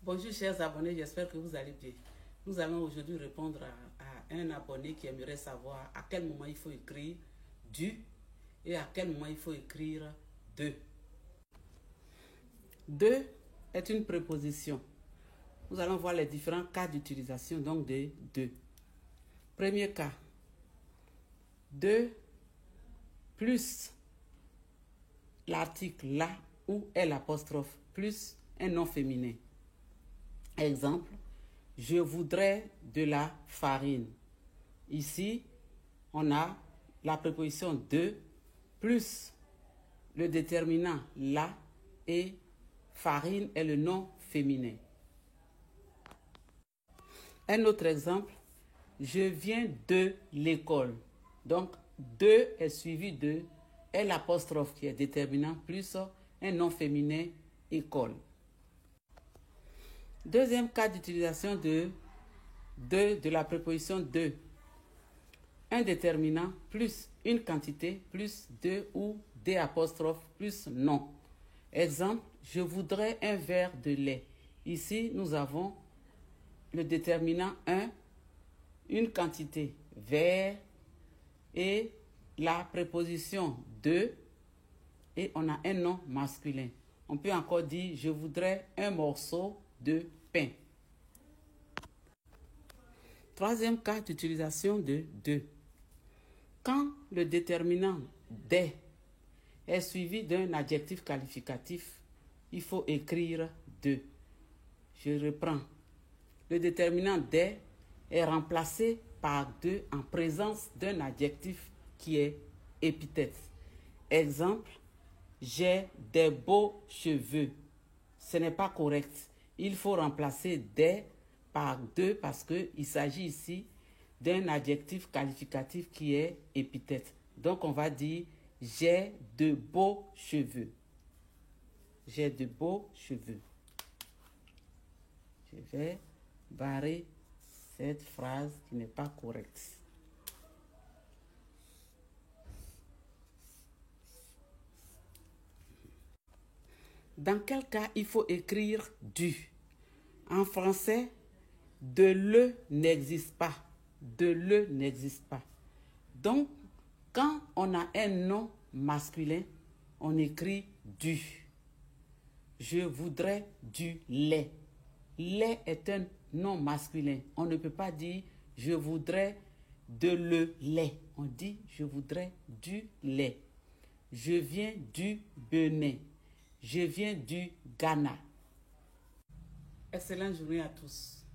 Bonjour chers abonnés, j'espère que vous allez bien. Nous allons aujourd'hui répondre à un abonné qui aimerait savoir à quel moment il faut écrire du et à quel moment il faut écrire de. De est une préposition. Nous allons voir les différents cas d'utilisation donc de de. Premier cas, de plus l'article la ou l'apostrophe plus un nom féminin. Exemple, je voudrais de la farine. Ici, on a la préposition de plus le déterminant la et farine est le nom féminin. Un autre exemple, je viens de l'école. Donc, de est suivi de l'apostrophe qui est déterminant plus un nom féminin école. Deuxième cas d'utilisation de la préposition de. Un déterminant plus une quantité plus de ou des apostrophes plus non. Exemple, je voudrais un verre de lait. Ici, nous avons le déterminant un, une quantité, verre, et la préposition de, et on a un nom masculin. On peut encore dire, je voudrais un morceau de pain. Troisième cas d'utilisation de. Quand le déterminant des est suivi d'un adjectif qualificatif, il faut écrire de. Je reprends. Le déterminant des est remplacé par de en présence d'un adjectif qui est épithète. Exemple, j'ai des beaux cheveux. Ce n'est pas correct. Il faut remplacer des par de parce qu'il s'agit ici d'un adjectif qualificatif qui est épithète. Donc on va dire j'ai de beaux cheveux. J'ai de beaux cheveux. Je vais barrer cette phrase qui n'est pas correcte. Dans quel cas il faut écrire du? En français, de le n'existe pas. De le n'existe pas. Donc, quand on a un nom masculin, on écrit du. Je voudrais du lait. Lait est un nom masculin. On ne peut pas dire je voudrais de le lait. On dit je voudrais du lait. Je viens du Bénin. Je viens du Ghana. Excellente journée à tous.